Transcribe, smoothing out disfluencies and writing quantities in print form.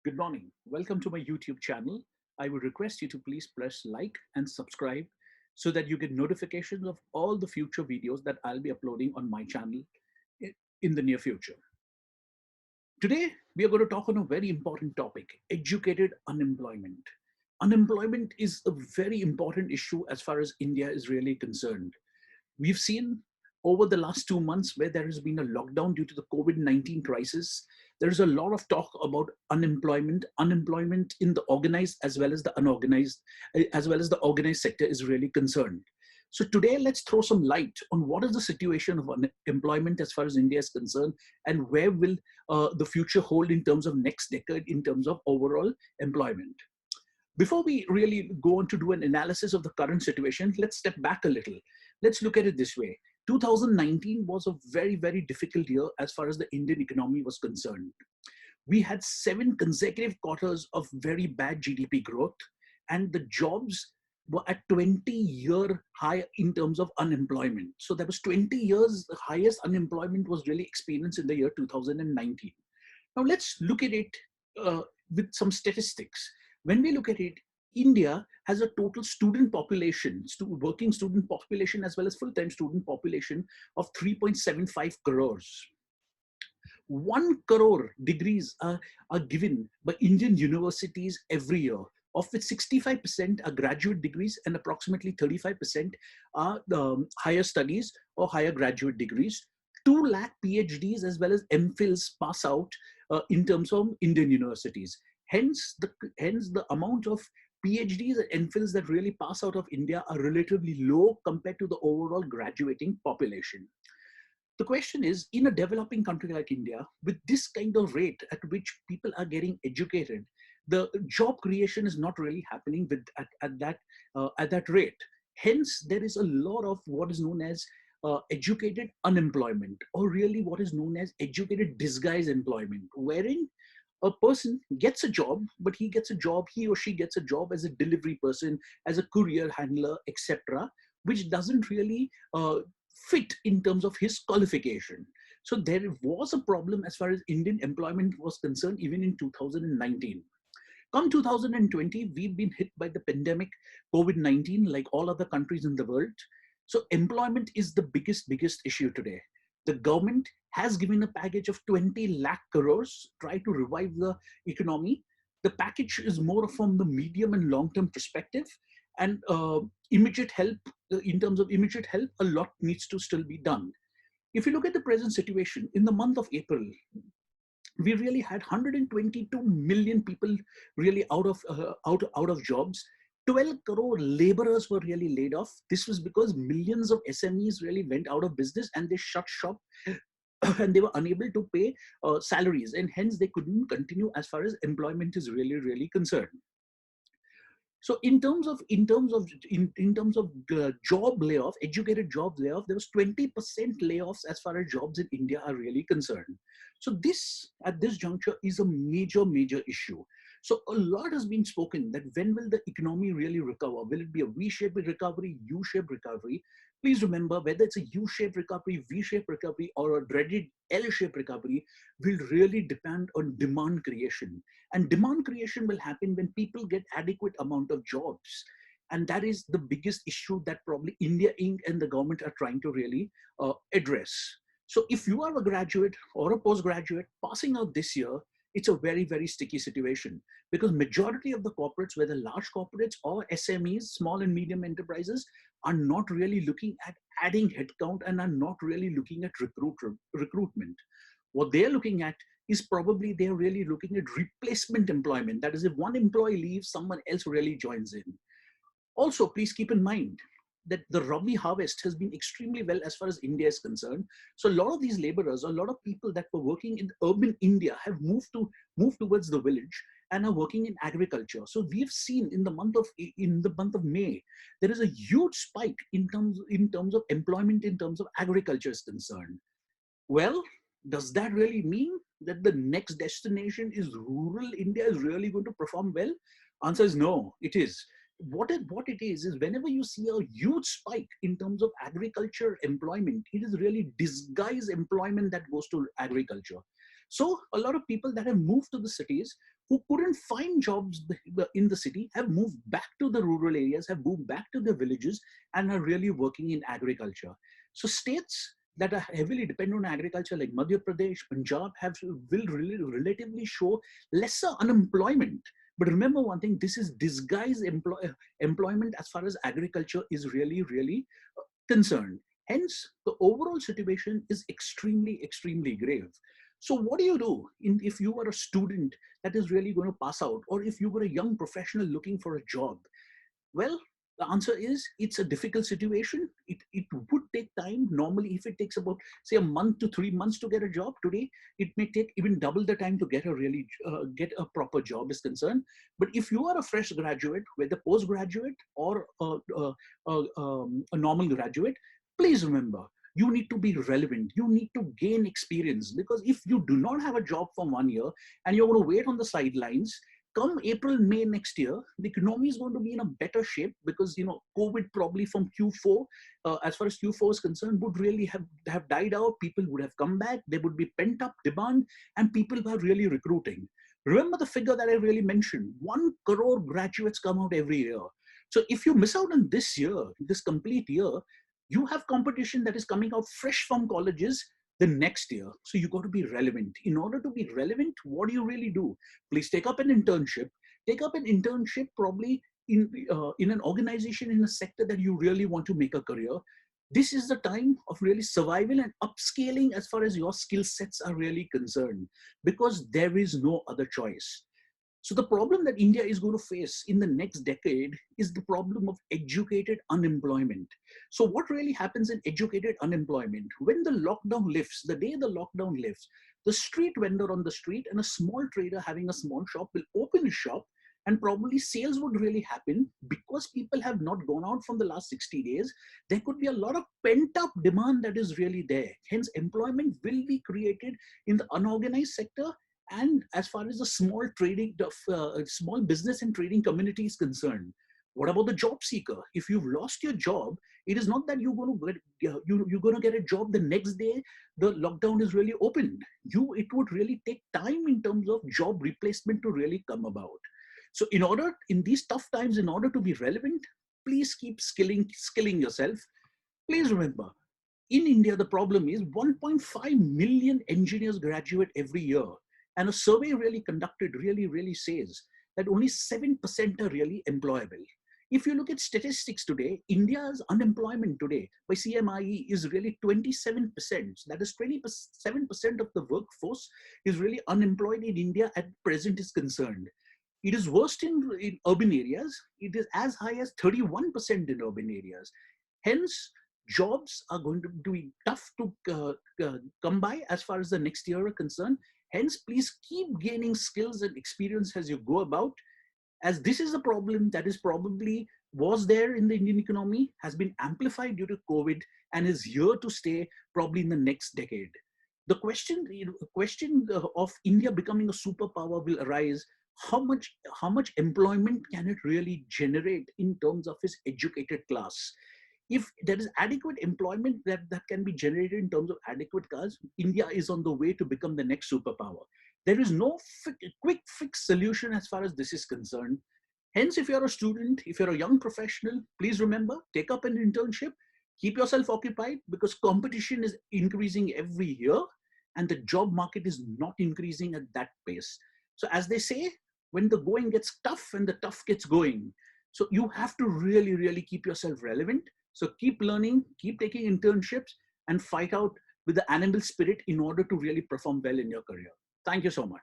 Good morning. Welcome to my YouTube channel. I would request you to please press like and subscribe so that you get notifications of all the future videos that I'll be uploading on my channel in the near future. Today, we are going to talk on a very important topic, educated unemployment. Unemployment is a very important issue as far as India is really concerned. We've seen over the last 2 months where there has been a lockdown due to the COVID-19 crisis. There's a lot of talk about unemployment in the organized as well as the unorganized, as well as the organized sector is really concerned. So today, let's throw some light on what is the situation of unemployment as far as India is concerned, and where will the future hold in terms of next decade in terms of overall employment. Before we really go on to do an analysis of the current situation, let's step back a little. Let's look at it this way. 2019 was a very, very difficult year as far as the Indian economy was concerned. We had 7 consecutive quarters of very bad GDP growth, and the jobs were at 20-year high in terms of unemployment. So there was 20 years, the highest unemployment was really experienced in the year 2019. Now let's look at it with some statistics. When we look at it, India has a total student population, working student population as well as full-time student population of 3.75 crores. 1 crore degrees are given by Indian universities every year, of which 65% are graduate degrees and approximately 35% are higher studies or higher graduate degrees. 2 lakh PhDs as well as MPhils pass out in terms of Indian universities. Hence the amount of PhDs and MPhils that really pass out of India are relatively low compared to the overall graduating population. The question is, in a developing country like India, with this kind of rate at which people are getting educated, the job creation is not really happening at that rate. Hence, there is a lot of what is known as educated unemployment, or really what is known as educated disguised employment, wherein a person gets a job, but he or she gets a job as a delivery person, as a courier handler, etc., which doesn't really fit in terms of his qualification. So there was a problem as far as Indian employment was concerned, even in 2019. Come 2020, we've been hit by the pandemic, COVID-19, like all other countries in the world. So employment is the biggest issue today. The government has given a package of 20 lakh crores, try to revive the economy. The package is more from the medium and long-term perspective, and immediate help, in terms of immediate help, a lot needs to still be done. If you look at the present situation, in the month of April, we really had 122 million people really out of jobs. 12 crore laborers were really laid off. This was because millions of SMEs really went out of business and they shut shop and they were unable to pay salaries, and hence they couldn't continue as far as employment is really concerned. So in terms of job layoff, educated job layoff, there was 20% layoffs as far as jobs in India are really concerned. So this at this juncture is a major issue. So a lot has been spoken that when will the economy really recover? Will it be a V-shaped recovery, U-shaped recovery? Please remember, whether it's a U-shaped recovery, V-shaped recovery, or a dreaded L-shaped recovery will really depend on demand creation. And demand creation will happen when people get adequate amount of jobs. And that is the biggest issue that probably India Inc. and the government are trying to really address. So if you are a graduate or a postgraduate passing out this year, it's a very sticky situation, because majority of the corporates, whether large corporates or SMEs, small and medium enterprises, are not really looking at adding headcount and are not really looking at recruitment. What they're looking at is probably they're really looking at replacement employment. That is, if one employee leaves, someone else really joins in. Also, please keep in mind that the Rabi harvest has been extremely well as far as India is concerned. So a lot of these laborers, a lot of people that were working in urban India have moved towards the village and are working in agriculture. So we've seen in the month of May, there is a huge spike in terms of employment in terms of agriculture is concerned. Well, does that really mean that the next destination is rural India is really going to perform well? Answer is no, it is. What it is whenever you see a huge spike in terms of agriculture employment, it is really disguised employment that goes to agriculture. So a lot of people that have moved to the cities who couldn't find jobs in the city have moved back to the rural areas, have moved back to their villages, and are really working in agriculture. So states that are heavily dependent on agriculture, like Madhya Pradesh, Punjab, will really relatively show lesser unemployment. But remember one thing: this is disguised employment as far as agriculture is really concerned. Hence, the overall situation is extremely grave. So, what do you do if you are a student that is really going to pass out, or if you were a young professional looking for a job? Well, the answer is it's a difficult situation. It would take time. Normally, if it takes about, say, a month to 3 months to get a job, today it may take even double the time to get a proper job is concerned. But if you are a fresh graduate, whether postgraduate or a normal graduate, please remember, you need to be relevant. You need to gain experience, because if you do not have a job for 1 year and you're going to wait on the sidelines, come April, May next year, the economy is going to be in a better shape, because COVID probably from Q4, as far as Q4 is concerned, would really have died out. People would have come back. There would be pent up demand, and people were really recruiting. Remember the figure that I really mentioned: 1 crore graduates come out every year. So if you miss out on this year, this complete year, you have competition that is coming out fresh from colleges the next year. So you got to be relevant. In order to be relevant, what do you really do? Please take up an internship. Take up an internship probably in an organization, in a sector that you really want to make a career. This is the time of really survival and upscaling as far as your skill sets are really concerned, because there is no other choice. So the problem that India is going to face in the next decade is the problem of educated unemployment. So what really happens in educated unemployment? When the lockdown lifts, the day the lockdown lifts, the street vendor on the street and a small trader having a small shop will open a shop, and probably sales would really happen because people have not gone out from the last 60 days. There could be a lot of pent up demand that is really there. Hence, employment will be created in the unorganized sector. And as far as the small small business and trading community is concerned, what about the job seeker? If you've lost your job, it is not that you're going to get a job the next day the lockdown is really opened. It would really take time in terms of job replacement to really come about. So in these tough times, in order to be relevant, please keep skilling yourself. Please remember, in India, the problem is 1.5 million engineers graduate every year. And a survey really conducted really says that only 7% are really employable. If you look at statistics today, India's unemployment today by CMIE is really 27%. That is 27% of the workforce is really unemployed in India at present is concerned. It is worst in urban areas. It is as high as 31% in urban areas. Hence, jobs are going to be tough to come by as far as the next year are concerned. Hence, please keep gaining skills and experience as you go about, as this is a problem that is probably was there in the Indian economy, has been amplified due to COVID, and is here to stay probably in the next decade. The question of India becoming a superpower will arise. How much employment can it really generate in terms of its educated class? If there is adequate employment that can be generated in terms of adequate cars, India is on the way to become the next superpower. There is no quick fix solution as far as this is concerned. Hence, if you're a student, if you're a young professional, please remember, take up an internship, keep yourself occupied, because competition is increasing every year and the job market is not increasing at that pace. So as they say, when the going gets tough and the tough gets going, so you have to really keep yourself relevant. So keep learning, keep taking internships, and fight out with the animal spirit in order to really perform well in your career. Thank you so much.